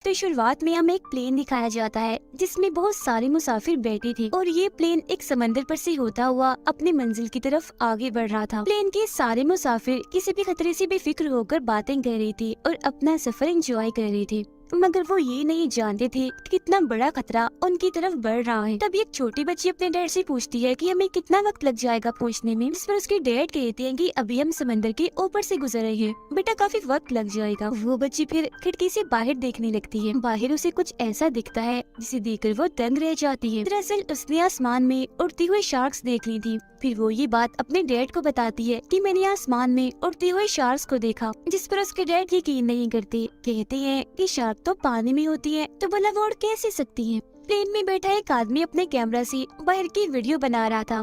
तो शुरुआत में हमें एक प्लेन दिखाया जाता है जिसमें बहुत सारे मुसाफिर बैठे थे और ये प्लेन एक समंदर पर से होता हुआ अपनी मंजिल की तरफ आगे बढ़ रहा था। प्लेन के सारे मुसाफिर किसी भी खतरे से बेफिक्र होकर बातें कर रही थी और अपना सफर एंजॉय कर रही थी, मगर वो ये नहीं जानते थे कि कितना बड़ा खतरा उनकी तरफ बढ़ रहा है। तभी एक छोटी बच्ची अपने डैड से पूछती है कि हमें कितना वक्त लग जाएगा पहुंचने में, जिस पर उसके डैड कहते हैं कि अभी हम समंदर के ऊपर से गुजर रहे हैं, बेटा काफी वक्त लग जाएगा। वो बच्ची फिर खिड़की से बाहर देखने लगती है। बाहर उसे कुछ ऐसा दिखता है जिसे देखकर वो दंग रह जाती है। दरअसल उसने आसमान में उड़ती हुई शार्क्स देख ली थी। फिर वो ये बात अपने डैड को बताती है कि मैंने आसमान में उड़ते हुए शार्क्स को देखा, जिस पर उसके डैड यकीन नहीं करते। कहते हैं कि शार्क तो पानी में होती है, तो भला वो उड़ कैसे सकती है। प्लेन में बैठा एक आदमी अपने कैमरा से बाहर की वीडियो बना रहा था।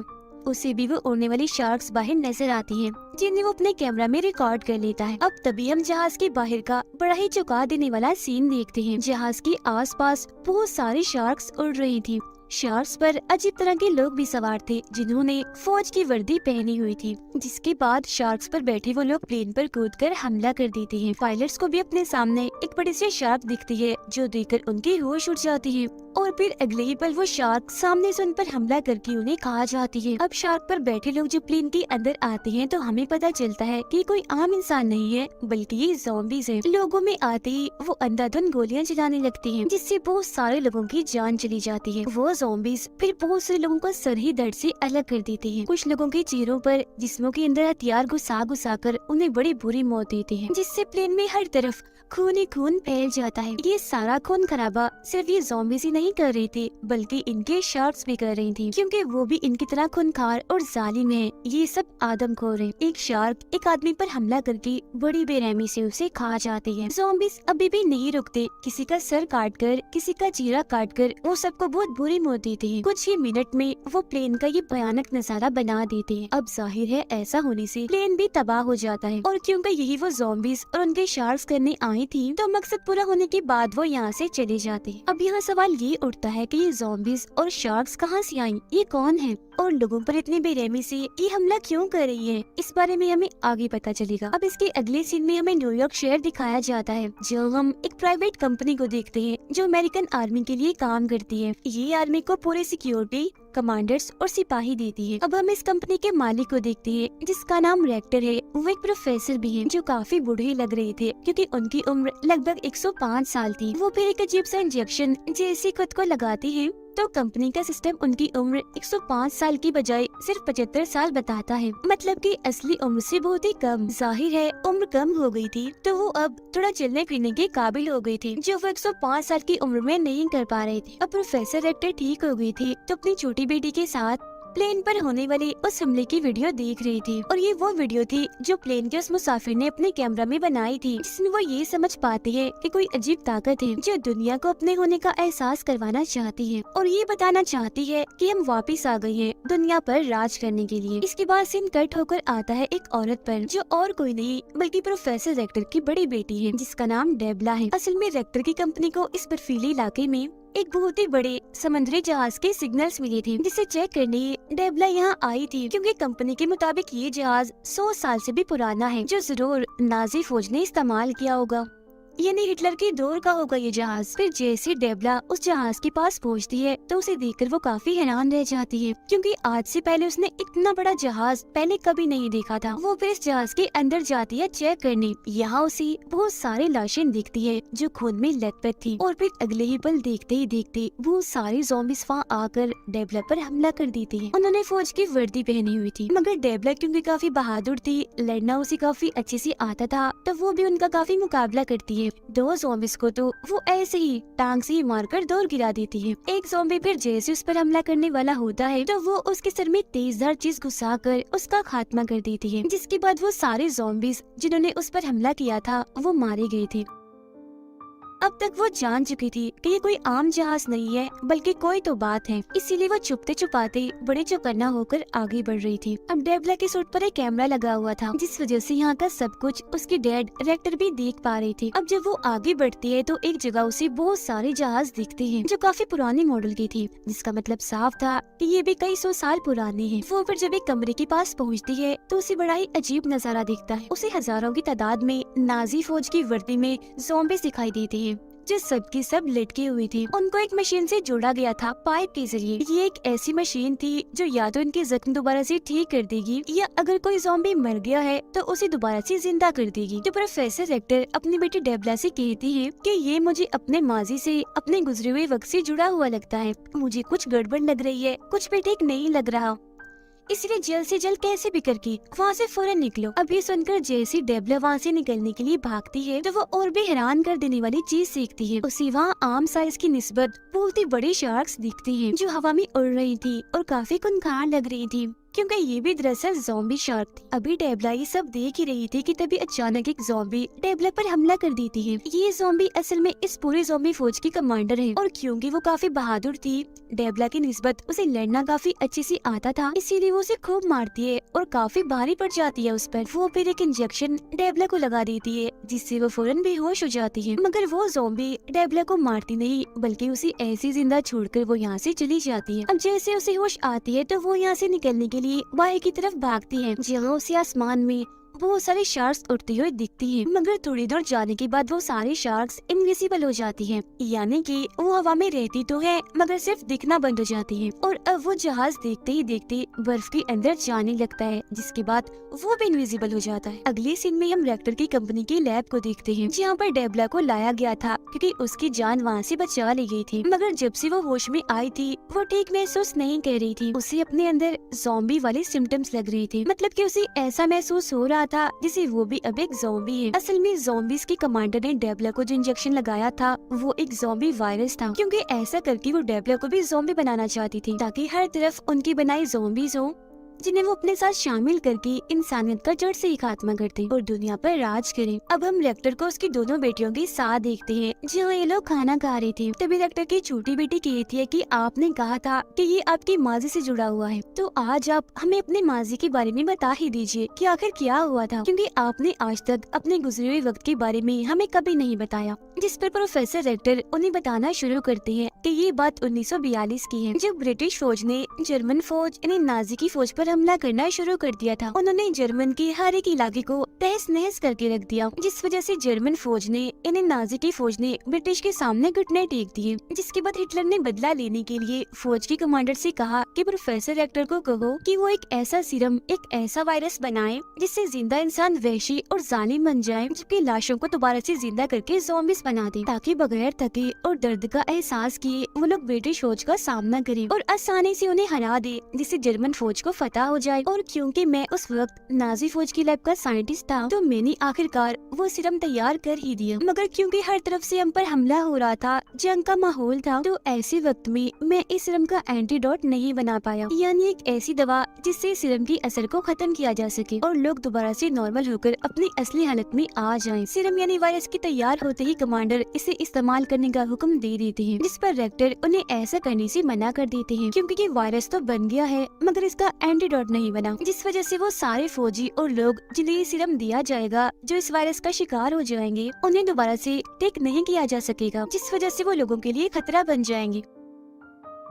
उसे भी वो उड़ने वाली शार्क्स बाहर नजर आती हैं, जिन्हें वो अपने कैमरा में रिकॉर्ड कर लेता है। अब तभी हम जहाज के बाहर का बड़ा ही चौंका देने वाला सीन देखते हैं। जहाज के आसपास बहुत सारी शार्क्स उड़ रही थी। शार्क्स पर अजीब तरह के लोग भी सवार थे जिन्होंने फौज की वर्दी पहनी हुई थी। जिसके बाद शार्क्स पर बैठे वो लोग प्लेन पर कूदकर हमला कर देते हैं। पायलट्स को भी अपने सामने एक बड़ी सी शार्क दिखती है जो देखकर उनकी होश उड़ जाती है और फिर अगले ही पल वो शार्क सामने से उन पर हमला करके उन्हें खा जाती है। अब शार्क पर बैठे लोग जो प्लेन के अंदर आते हैं तो हमें पता चलता है कि कोई आम इंसान नहीं है बल्कि ये ज़ॉम्बीज़ हैं। लोगों में आते ही वो अंधाधुंध गोलियां चलाने लगती हैं, जिससे बहुत सारे लोगों की जान चली जाती है। वो ज़ॉम्बीज़ फिर बहुत से लोगों का सर ही दर्द से अलग कर देते हैं। कुछ लोगों के चेहरों पर जिस्मों के अंदर हथियार घुसा कर उन्हें बड़ी बुरी मौत देते हैं, जिससे प्लेन में हर तरफ खून ही खून फैल जाता है। ये सारा खून खराबा सिर्फ ये ज़ॉम्बीज़ ही नहीं कर रहे थे बल्कि इनके शार्क्स भी कर रही थी, क्योंकि वो भी इनकी तरह खूनखार और जालिम है। ये सब आदमखोर है। एक शार्क एक आदमी पर हमला करके बड़ी बेरहमी से उसे खा जाती है। ज़ॉम्बीज़ अभी भी नहीं रुकते, किसी का सर काट कर, किसी का चेहरा काट कर वो सबको बहुत बुरी मौत देते हैं। कुछ ही मिनट में वो प्लेन का ये भयानक नजारा बना देते हैं। अब जाहिर है ऐसा होने से प्लेन भी तबाह हो जाता है, और क्योंकि यही वो ज़ॉम्बीज़ और उनके शार्क्स करने आई थी तो मकसद पूरा होने के बाद वो यहाँ से चले जाते हैं। अब यहाँ सवाल ये उठता है कि ये ज़ॉम्बीज़ और शार्क्स कहाँ से आई, ये कौन है और लोगों पर इतनी बेरहमी से ये हमला क्यों कर रही है, इस बारे में हमें आगे पता चलेगा। अब इसके अगले सीन में हमें न्यूयॉर्क शहर दिखाया जाता है, जो हम एक प्राइवेट कंपनी को देखते हैं जो अमेरिकन आर्मी के लिए काम करती है। ये आर्मी को पूरे सिक्योरिटी, कमांडर्स और सिपाही देती है। अब हम इस कंपनी के मालिक को देखते हैं जिसका नाम रेक्टर है। वो एक प्रोफेसर भी है जो काफी बूढ़े लग रहे थे क्योंकि उनकी उम्र लगभग 105 साल थी। वो फिर एक अजीब सा इंजेक्शन जैसे खुद को लगाते हैं तो कंपनी का सिस्टम उनकी उम्र 105 साल की बजाय सिर्फ 75 साल बताता है, मतलब कि असली उम्र से बहुत ही कम। जाहिर है उम्र कम हो गई थी तो वो अब थोड़ा चलने फिरने के काबिल हो गई थी, जो वो 105 साल की उम्र में नहीं कर पा रहे थे। अब प्रोफेसर रेक्टर ठीक हो गई थी तो अपनी छोटी बेटी के साथ प्लेन पर होने वाले उस हमले की वीडियो देख रही थी, और ये वो वीडियो थी जो प्लेन के उस मुसाफिर ने अपने कैमरा में बनाई थी, जिसमें वो ये समझ पाते हैं कि कोई अजीब ताकत है जो दुनिया को अपने होने का एहसास करवाना चाहती है और ये बताना चाहती है कि हम वापस आ गए हैं दुनिया पर राज करने के लिए। इसके बाद सीन कट होकर आता है एक औरत पर जो और कोई नहीं बल्कि प्रोफेसर रेक्टर की बड़ी बेटी है, जिसका नाम डेबला है। असल में रेक्टर की कंपनी को इस बर्फीले इलाके में एक बहुत ही बड़े समुद्री जहाज के सिग्नल्स मिले थे, जिसे चेक करने डेबला यहाँ आई थी, क्योंकि कंपनी के मुताबिक ये जहाज 100 साल से भी पुराना है, जो जरूर नाजी फौज ने इस्तेमाल किया होगा, यानी हिटलर के दौर का होगा ये जहाज। फिर जैसे डेबला उस जहाज के पास पहुंचती है तो उसे देखकर वो काफी हैरान रह जाती है, क्योंकि आज से पहले उसने इतना बड़ा जहाज पहले कभी नहीं देखा था। वो फिर इस जहाज के अंदर जाती है चेक करने। यहाँ उसे बहुत सारी लाशें दिखती है जो खून में लथपथ थी, और फिर अगले ही पल देखते ही देखते वो सारे ज़ॉम्बीज़ वहाँ आकर डेबला पर हमला कर देते हैं। उन्होंने फौज की वर्दी पहनी हुई थी, मगर डेबला क्योंकि काफी बहादुर थी, लड़ना उसे काफी अच्छे से आता था, तो वो भी उनका काफी मुकाबला करती है। दो ज़ॉम्बीज़ को तो वो ऐसे ही टांग से ही मारकर दूर गिरा देती है। एक ज़ॉम्बी फिर जैसे उस पर हमला करने वाला होता है तो वो उसके सर में तेजधार चीज घुसाकर उसका खात्मा कर देती है, जिसके बाद वो सारे ज़ॉम्बीज़ जिन्होंने उस पर हमला किया था वो मारे गए थे। अब तक वो जान चुकी थी कि ये कोई आम जहाज नहीं है बल्कि कोई तो बात है, इसीलिए वो छुपते छुपाते बड़े चौकन्ना होकर आगे बढ़ रही थी। अब डेबला के सूट पर एक कैमरा लगा हुआ था, जिस वजह से यहाँ का सब कुछ उसकी डैड रेक्टर भी देख पा रही थी। अब जब वो आगे बढ़ती है तो एक जगह उसे बहुत सारे जहाज दिखते हैं जो काफी पुराने मॉडल की थी, जिसका मतलब साफ था कि ये भी कई 100 साल पुराने हैं। वो फिर जब एक कमरे के पास पहुँचती है तो उसे बड़ा ही अजीब नजारा दिखता है। उसे हजारों की तादाद में नाजी फौज की वर्दी में ज़ॉम्बीज़ दिखाई देते हैं जो सबकी सब लटकी हुई थी। उनको एक मशीन से जोड़ा गया था पाइप के जरिए। ये एक ऐसी मशीन थी जो या तो इनके जख्म दोबारा से ठीक कर देगी या अगर कोई ज़ॉम्बी मर गया है तो उसे दोबारा से जिंदा कर देगी। तो प्रोफेसर रेक्टर अपनी बेटी डेबला से कहती है कि ये मुझे अपने माजी से, अपने गुजरे हुए वक्त से जुड़ा हुआ लगता है। मुझे कुछ गड़बड़ लग रही है, कुछ भी ठीक नहीं लग रहा, इसलिए जल्द से जल्द कैसे भी करके वहाँ से फौरन निकलो। अब ये सुनकर जैसी डेबला वहाँ से निकलने के लिए भागती है तो वो और भी हैरान कर देने वाली चीज सीखती है। उसे वहाँ आम साइज की निस्बत बहुत ही बड़ी शार्क्स दिखती हैं जो हवा में उड़ रही थी और काफी खूंखार लग रही थी, क्योंकि ये भी दरअसल ज़ॉम्बी शार्क थी। अभी डेबला ये सब देख ही रही थी कि तभी अचानक एक ज़ॉम्बी डेबला पर हमला कर देती है। ये ज़ॉम्बी असल में इस पूरे ज़ॉम्बी फौज की कमांडर है और क्योंकि वो काफी बहादुर थी, डेबला की निस्बत उसे लड़ना काफी अच्छे से आता था, इसीलिए वो उसे खूब मारती है और काफी भारी पड़ जाती है उस पर। वो फिर एक इंजेक्शन डेबला को लगा देती है जिससे वो फौरन बेहोश हो जाती है। मगर वो ज़ॉम्बी डेबला को मारती नहीं बल्कि उसे ऐसी जिंदा छोड़कर वो यहाँ से चली जाती है। अब जैसे उसे होश आती है तो वो यहाँ से निकलने के लिए बाहर की तरफ भागती है, जहाँ उसे आसमान में बहुत सारे शार्क्स उड़ते हुए दिखती हैं। मगर थोड़ी दूर जाने के बाद वो सारे शार्क्स इनविजिबल हो जाती हैं, यानी कि वो हवा में रहती तो है मगर सिर्फ दिखना बंद हो जाती है। और अब वो जहाज देखते ही देखते बर्फ के अंदर जाने लगता है, जिसके बाद वो भी इनविजिबल हो जाता है। अगले सीन में हम रेक्टर की कंपनी की लैब को देखते हैं, जहाँ पर डेबला को लाया गया था क्योंकि उसकी जान वहाँ से बचा ली गई थी। मगर जब से वो होश में आई थी वो ठीक महसूस नहीं कर रही थी। उसे अपने अंदर ज़ॉम्बी वाले सिम्टम्स लग रही थी, मतलब कि उसे ऐसा महसूस हो रहा था जिसे वो भी अब एक ज़ॉम्बी है। असल में ज़ॉम्बीज़ के कमांडर ने डेबला को जो इंजेक्शन लगाया था वो एक ज़ॉम्बी वायरस था, क्योंकि ऐसा करके वो डेबला को भी ज़ॉम्बी बनाना चाहती थी ताकि हर तरफ उनकी बनाई ज़ॉम्बीज़ हो जिन्हें वो अपने साथ शामिल करके इंसानियत का जड़ से ही खात्मा करते और दुनिया पर राज करें। अब हम रेक्टर को उसकी दोनों बेटियों के साथ देखते हैं, जहाँ ये लोग खाना खा रही थी। तभी रेक्टर की छोटी बेटी कहती है कि आपने कहा था कि ये आपकी माजी से जुड़ा हुआ है, तो आज आप हमें अपने माजी के बारे में बता ही दीजिए कि आखिर क्या हुआ था, क्योंकि आपने आज तक अपने गुजरे हुए वक्त के बारे में हमें कभी नहीं बताया। जिस पर प्रोफेसर रेक्टर उन्हें बताना शुरू करते हैं कि ये बात 1942 की है, जब ब्रिटिश फौज ने जर्मन फौज यानी नाजी की फौज पर हमला करना शुरू कर दिया था। उन्होंने जर्मन के हर एक इलाके को तहस नहस करके रख दिया, जिस वजह से जर्मन फौज ने यानी नाजी की फौज ने ब्रिटिश के सामने घुटने टेक दिए। जिसके बाद हिटलर ने बदला लेने के लिए फौज के कमांडर से कहा कि प्रोफेसर रेक्टर को कहो कि वो एक ऐसा सीरम, एक ऐसा वायरस बनाए जिससे जिंदा इंसान वहशी और जालिम बन जाए, जबकि लाशों को दोबारा से जिंदा करके ज़ॉम्बीज़ बना दे, ताकि बगैर थके और दर्द का एहसास किए वो लोग ब्रिटिश फौज का सामना करें और आसानी से उन्हें हरा दे, जिससे जर्मन फौज को फतह हो जाए। और क्योंकि मैं उस वक्त नाजी फौज की लैब का साइंटिस्ट था तो मैंने आखिरकार वो सीरम तैयार कर ही दिया। मगर क्योंकि हर तरफ से हम पर हमला हो रहा था, जंग का माहौल था, तो ऐसे वक्त में मैं इस सीरम का एंटीडोट नहीं बना पाया, यानी एक ऐसी दवा जिससे सीरम की असर को खत्म किया जा सके और लोग दोबारा से नॉर्मल होकर अपनी असली हालत में आ जाएं। सीरम यानी वायरस की तैयार होते ही कमांडर इसे इस्तेमाल करने का हुक्म दे देते हैं, जिस पर रेक्टर उन्हें ऐसा करने से मना कर देते हैं, क्योंकि ये वायरस तो बन गया है मगर इसका एंटीडोट नहीं बना, जिस वजह से वो सारे फौजी और लोग जिन्हें ये सीरम दिया जाएगा जो इस वायरस का शिकार हो जाएंगे, उन्हें दोबारा से टेक नहीं किया जा सकेगा, जिस वजह से वो लोगों के लिए खतरा बन जाएंगे।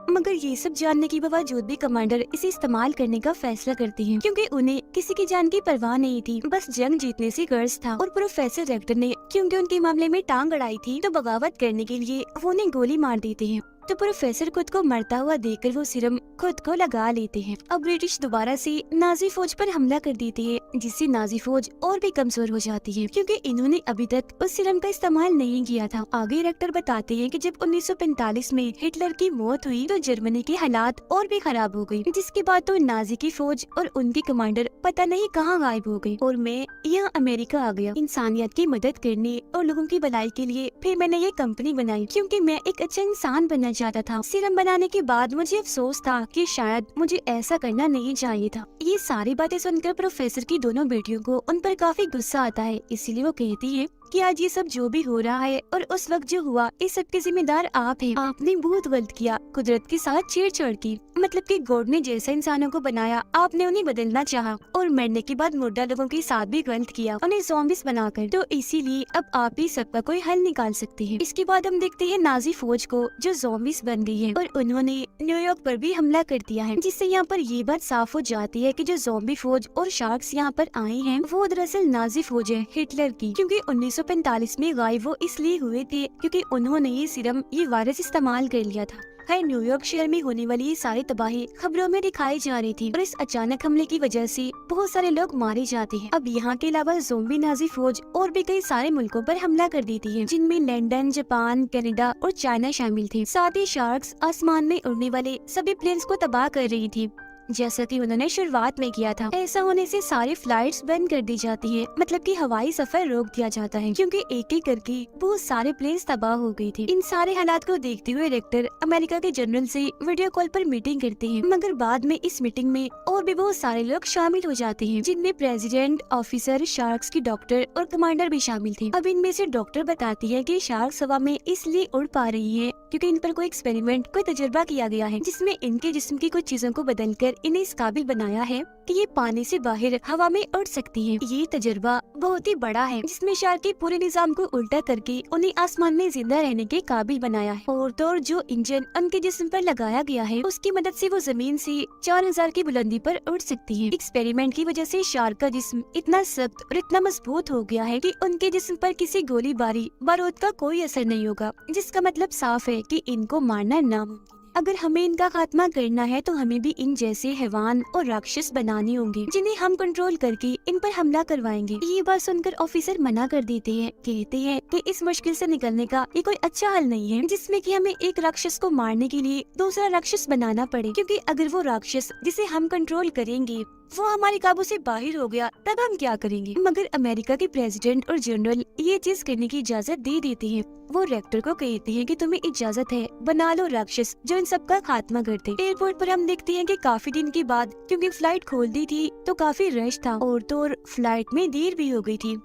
मगर ये सब जानने के बावजूद भी कमांडर इसे इस्तेमाल करने का फैसला करती हैं, क्योंकि उन्हें किसी की जान की परवाह नहीं थी, बस जंग जीतने से गर्ज था। और प्रोफेसर रेक्टर ने क्योंकि उनके मामले में टांग अड़ाई थी तो बगावत करने के लिए वो उन्हें गोली मार देते हैं। तो प्रोफेसर खुद को मरता हुआ देखकर वो सीरम खुद को लगा लेते हैं। अब ब्रिटिश दोबारा से नाजी फौज पर हमला कर देती है, जिससे नाजी फौज और भी कमजोर हो जाती है, क्योंकि इन्होंने अभी तक उस सीरम का इस्तेमाल नहीं किया था। आगे रेक्टर बताते हैं कि जब 1945 में हिटलर की मौत हुई तो जर्मनी के हालात और भी खराब हो गई, जिसके बाद तो नाजी की फौज और उनके कमांडर पता नहीं कहाँ गायब हो गए और मैं यहाँ अमेरिका आ गया इंसानियत की मदद करने और लोगों की भलाई के लिए। फिर मैंने ये कंपनी बनाई क्योंकि मैं एक अच्छा इंसान बनना चाहता था। सीरम बनाने के बाद मुझे अफसोस था कि शायद मुझे ऐसा करना नहीं चाहिए था। ये सारी बातें सुनकर प्रोफेसर की दोनों बेटियों को उन पर काफी गुस्सा आता है, इसीलिए वो कहती है कि आज ये सब जो भी हो रहा है और उस वक्त जो हुआ, इस सब के जिम्मेदार आप हैं। आपने बहुत गलत किया, कुदरत के साथ छेड़छाड़ की, मतलब कि गॉड ने जैसा इंसानों को बनाया आपने उन्हें बदलना चाहा और मरने के बाद मुर्दा लोगों के साथ भी गलत किया, उन्हें ज़ॉम्बीज़ बनाकर। तो इसीलिए अब आप ही सबका कोई हल निकाल सकते हैं। इसके बाद हम देखते हैं नाजी फौज को जो ज़ॉम्बीज़ बन गई है और उन्होंने न्यूयॉर्क पर भी हमला कर दिया है, जिससे यहाँ पर ये बात साफ हो जाती है कि जो ज़ॉम्बी फौज और शार्क्स यहाँ पर आए हैं वो दरअसल नाजी फौज है हिटलर की, क्योंकि 1945 में गायब वो इसलिए हुए थे क्योंकि उन्होंने ये वायरस इस्तेमाल कर लिया था। है न्यूयॉर्क शहर में होने वाली ये सारी तबाही खबरों में दिखाई जा रही थी और इस अचानक हमले की वजह से बहुत सारे लोग मारे जाते हैं। अब यहाँ के अलावा ज़ोंबी नाजी फौज और भी कई सारे मुल्कों पर हमला कर देती है, जिनमें लंदन, जापान, कनाडा और चाइना शामिल थे। साथ ही शार्क्स आसमान में उड़ने वाले सभी प्लेन्स को तबाह कर रही थी, जैसा कि उन्होंने शुरुआत में किया था। ऐसा होने से सारी फ्लाइट्स बंद कर दी जाती है, मतलब कि हवाई सफर रोक दिया जाता है, क्योंकि एक एक करके बहुत सारे प्लेन्स तबाह हो गई थी। इन सारे हालात को देखते हुए डायरेक्टर अमेरिका के जनरल से वीडियो कॉल पर मीटिंग करते हैं, मगर बाद में इस मीटिंग में और भी बहुत सारे लोग शामिल हो जाते हैं, जिनमें प्रेसिडेंट, ऑफिसर, शार्क्स की डॉक्टर और कमांडर भी शामिल थे। अब इनमें से डॉक्टर बताती है कि शार्क्स हवा में इसलिए उड़ पा रही है क्योंकि इन पर कोई एक्सपेरिमेंट, कोई तजुर्बा किया गया है, जिसमें इनके जिस्म की कुछ चीजों को बदलकर इन्हें इस काबिल बनाया है कि ये पानी से बाहर हवा में उड़ सकती है। ये तजुर्बा बहुत ही बड़ा है, जिसमें शार्क के पूरे निजाम को उल्टा करके उन्हें आसमान में जिंदा रहने के काबिल बनाया है। और तो और जो इंजन उनके जिस्म पर लगाया गया है, उसकी मदद से वो जमीन से 4000 की बुलंदी पर उड़ सकती है। एक्सपेरिमेंट की वजह से शार्क का जिस्म इतना सख्त और इतना मजबूत हो गया है कि उनके जिस्म पर किसी गोलीबारी, बारूद का कोई असर नहीं होगा, जिसका मतलब साफ है कि इनको मारना नामुमकिन है। अगर हमें इनका खात्मा करना है तो हमें भी इन जैसे हैवान और राक्षस बनाने होंगे, जिन्हें हम कंट्रोल करके इन पर हमला करवाएंगे। ये बात सुनकर ऑफिसर मना कर देते हैं, कहते हैं कि इस मुश्किल से निकलने का ये कोई अच्छा हल नहीं है, जिसमें कि हमें एक राक्षस को मारने के लिए दूसरा राक्षस बनाना पड़े, क्योंकि अगर वो राक्षस जिसे हम कंट्रोल करेंगे वो हमारे काबू से बाहर हो गया, तब हम क्या करेंगे। मगर अमेरिका के प्रेसिडेंट और जनरल ये चीज करने की इजाजत दे देते हैं। वो रेक्टर को कहते हैं कि तुम्हें इजाजत है, बना लो राक्षस जो इन सब का खात्मा करते। एयरपोर्ट पर हम देखते हैं कि काफी दिन के बाद, क्योंकि फ्लाइट खोल दी थी तो काफी रश था और तो और फ्लाइट में देर भी हो गई थी,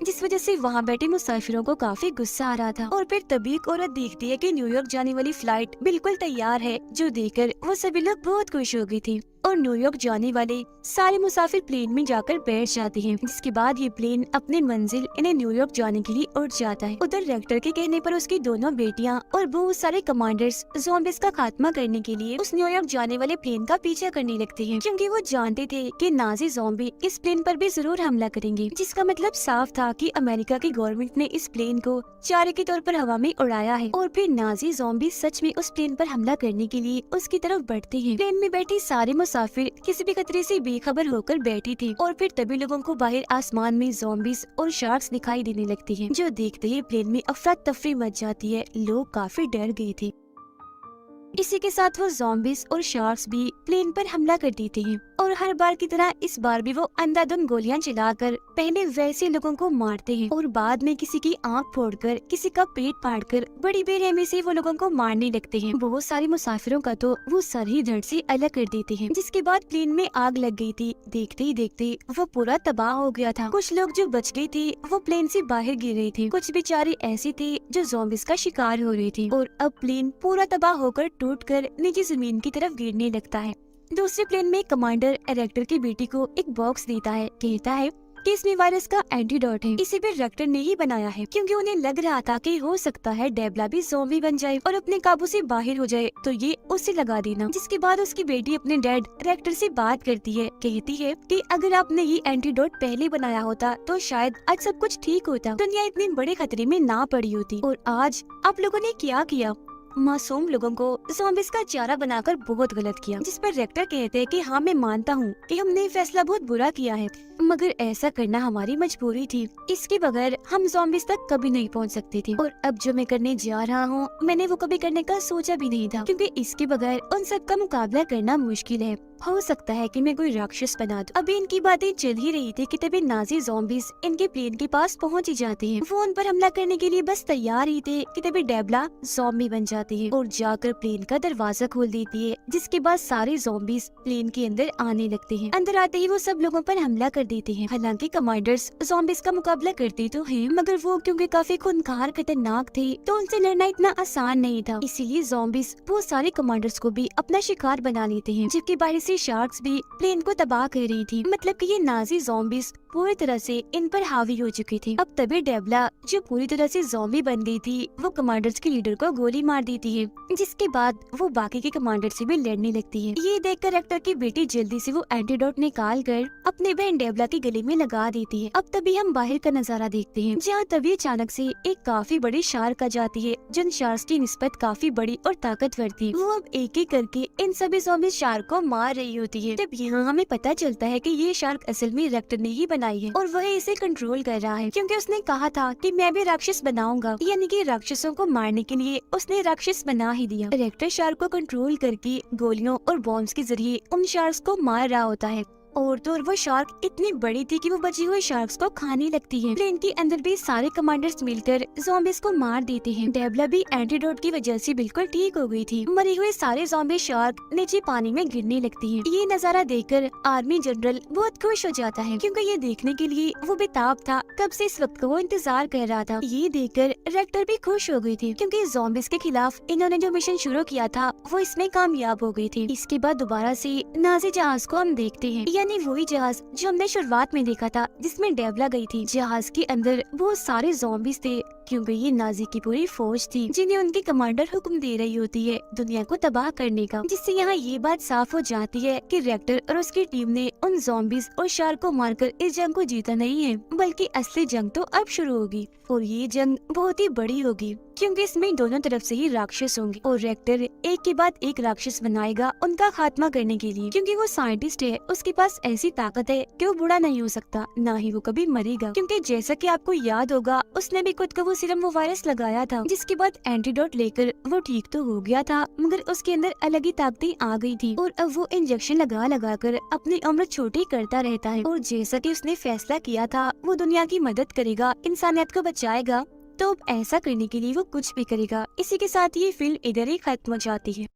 जिस वजह से वहाँ बैठे मुसाफिरों को काफी गुस्सा आ रहा था। और फिर तभी एक औरत देखती है कि न्यूयॉर्क जाने वाली फ्लाइट बिल्कुल तैयार है, जो देखकर वो सभी लोग बहुत खुश हो गई थी और न्यूयॉर्क जाने वाले सारे मुसाफिर प्लेन में जाकर बैठ जाते हैं, जिसके बाद ये प्लेन अपने मंजिल इन्हें न्यूयॉर्क जाने के लिए उड़ जाता है। उधर रेक्टर के कहने पर उसकी दोनों बेटियां और बहुत सारे कमांडर्स ज़ॉम्बीज़ का खात्मा करने के लिए उस न्यूयॉर्क जाने वाले प्लेन का पीछा करने लगते हैं, क्योंकि वो जानते थे कि नाजी ज़ॉम्बी इस प्लेन पर भी जरूर हमला करेंगे, जिसका मतलब साफ था कि अमेरिका की गवर्नमेंट ने इस प्लेन को चारे के तौर पर हवा में उड़ाया है। और फिर नाजी ज़ॉम्बी सच में उस प्लेन पर हमला करने के लिए उसकी तरफ बढ़ते हैं। प्लेन में बैठी सारे मुसाफिर किसी भी खतरे से बेखबर होकर बैठी थी और फिर तभी लोगों को बाहर आसमान में ज़ॉम्बीज़ और शार्क्स दिखाई देने लगती हैं, जो देखते ही प्लेन में अफरा तफरी मच जाती है। लोग काफी डर गए थे। इसी के साथ वो ज़ॉम्बीज़ और शार्क्स भी प्लेन पर हमला कर देते हैं और हर बार की तरह इस बार भी वो अंधाधुंध गोलियां चलाकर पहले वैसे लोगों को मारते हैं और बाद में किसी की आंख फोड़कर, किसी का पेट फाड़कर बड़ी बेरहमी से वो लोगों को मारने लगते हैं। बहुत सारे मुसाफिरों का तो वो सर ही धड़ से अलग कर देते हैं, जिसके बाद प्लेन में आग लग गई थी। देखते ही देखते वो पूरा तबाह हो गया था। कुछ लोग जो बच गए थे वो प्लेन से बाहर गिर रहे थे, कुछ बेचारे ऐसे थे जो ज़ॉम्बीज़ का शिकार हो रहे थे और अब प्लेन पूरा तबाह होकर टूटकर नीचे जमीन की तरफ गिरने लगता है। दूसरे प्लेन में कमांडर रेक्टर की बेटी को एक बॉक्स देता है, कहता है कि इसमें वायरस का एंटीडोट है, इसे भी रेक्टर ने ही बनाया है, क्योंकि उन्हें लग रहा था कि हो सकता है डेबला भी ज़ॉम्बी बन जाए और अपने काबू से बाहर हो जाए, तो ये उसे लगा देना। जिसके बाद उसकी बेटी अपने डैड रेक्टर से बात करती है, कहती है कि अगर आपने ये एंटीडोट पहले बनाया होता तो शायद आज सब कुछ ठीक होता, दुनिया इतने बड़े खतरे में ना पड़ी होती। और आज आप लोगों ने क्या किया, मासूम लोगों को ज़ॉम्बीज़ का चारा बनाकर बहुत गलत किया। जिस पर रेक्टर कहते हैं कि हाँ, मैं मानता हूँ कि हमने फैसला बहुत बुरा किया है, मगर ऐसा करना हमारी मजबूरी थी। इसके बगैर हम ज़ॉम्बीज़ तक कभी नहीं पहुँच सकते थे और अब जो मैं करने जा रहा हूँ मैंने वो कभी करने का सोचा भी नहीं था, क्योंकि इसके बगैर उन सब का मुकाबला करना मुश्किल है। हो सकता है कि मैं कोई राक्षस बना दूं। अभी इनकी बातें चल ही रही थी कि तभी नाजी ज़ॉम्बीज़ इनके प्लेन के पास पहुंच ही जाते हैं। वो उन पर हमला करने के लिए बस तैयार ही थे कि तभी डेबला ज़ॉम्बी बन जाती है और जाकर प्लेन का दरवाजा खोल देती है, जिसके बाद सारे ज़ॉम्बीज़ प्लेन के अंदर आने लगते हैं। अंदर आते ही वो सब लोगों पर हमला कर देते हैं। हालांकि कमांडर्स ज़ॉम्बीज़ का मुकाबला करते तो हैं, मगर वो क्योंकि काफी खूंखार खतरनाक थे तो उनसे लड़ना इतना आसान नहीं था। इसीलिए ज़ॉम्बीज़ बहुत सारे कमांडर्स को भी अपना शिकार बना लेते हैं, जबकि बाहर से शार्क्स भी प्लेन को तबाह कर रही थी। मतलब कि ये नाजी ज़ॉम्बीज़ पूरी तरह से इन पर हावी हो चुके थे। अब तभी डेवला, जो पूरी तरह से ज़ॉम्बी बन गई थी, वो कमांडर्स के लीडर को गोली मार देती है, जिसके बाद वो बाकी के कमांडर से भी लड़ने लगती है। ये देखकर रेक्टर की बेटी जल्दी से वो एंटीडोट निकाल कर अपनी बहन डेवला के गले में लगा देती है। अब तभी हम बाहर का नजारा देखते हैं, जहाँ तभी अचानक से एक काफी बड़ी शार्क आ जाती है, जो इन शार्क्स की निस्बत काफी बड़ी और ताकतवर थी। वो अब एक एक करके इन सभी ज़ॉम्बी शार्क को मार रही होती है। तब यहाँ हमें पता चलता है कि ये शार्क असल में रेक्टर ने ही बनाई है और वह इसे कंट्रोल कर रहा है, क्योंकि उसने कहा था कि मैं भी राक्षस बनाऊंगा, यानी कि राक्षसों को मारने के लिए उसने राक्षस बना ही दिया। रेक्टर शार्क को कंट्रोल करके गोलियों और बॉम्ब्स के जरिए उन शार्क्स को मार रहा होता है। और तो और वो शार्क इतनी बड़ी थी कि वो बची हुई शार्क्स को खाने लगती है। प्लेन के अंदर भी सारे कमांडर्स मिलकर ज़ॉम्बीज को मार देते हैं। डेवला भी एंटीडोट की वजह से बिल्कुल ठीक हो गई थी। मरी हुए सारे ज़ॉम्बी शार्क नीचे पानी में गिरने लगती हैं। ये नजारा देखकर आर्मी जनरल बहुत खुश हो जाता है, क्योंकि ये देखने के लिए वो बेताब था, कब से इस वक्त का वो इंतजार कर रहा था। ये देखकर रेक्टर भी खुश हो गई थी, क्योंकि ज़ॉम्बीज के खिलाफ इन्होंने जो मिशन शुरू किया था वो इसमें कामयाब हो गई थी। इसके बाद दोबारा से नाज़ी जहाज को हम देखते हैं, यानी वही जहाज जो हमने शुरुआत में देखा था, जिसमें डेवला गई थी। जहाज के अंदर बहुत सारे ज़ॉम्बीज थे, क्योंकि ये नाजी की पूरी फौज थी, जिन्हें उनकी कमांडर हुक्म दे रही होती है दुनिया को तबाह करने का। जिससे यहाँ ये बात साफ हो जाती है कि रेक्टर और उसकी टीम ने उन ज़ॉम्बीज और शार्क को मारकर इस जंग को जीता नहीं है, बल्कि असली जंग तो अब शुरू होगी। और ये जंग बहुत ही बड़ी होगी, क्योंकि इसमें दोनों तरफ से ही राक्षस होंगे और रेक्टर एक के बाद एक राक्षस बनाएगा उनका खात्मा करने के लिए। क्योंकि वो साइंटिस्ट है, उसके पास ऐसी ताकत है कि वो बुरा नहीं हो सकता, ना ही वो कभी मरेगा। क्योंकि जैसा कि आपको याद होगा, उसने भी खुद को वो सीरम वो वायरस लगाया था, जिसके बाद एंटीडोट लेकर वो ठीक तो हो गया था, मगर उसके अंदर अलग ही ताकतें आ गई थी और अब वो इंजेक्शन लगा लगा कर अपनी उम्र छोटी करता रहता है। और जैसा कि उसने फैसला किया था वो दुनिया की मदद करेगा, इंसानियत को बचाएगा, तो अब ऐसा करने के लिए वो कुछ भी करेगा। इसी के साथ ये फिल्म इधर ही खत्म हो जाती है।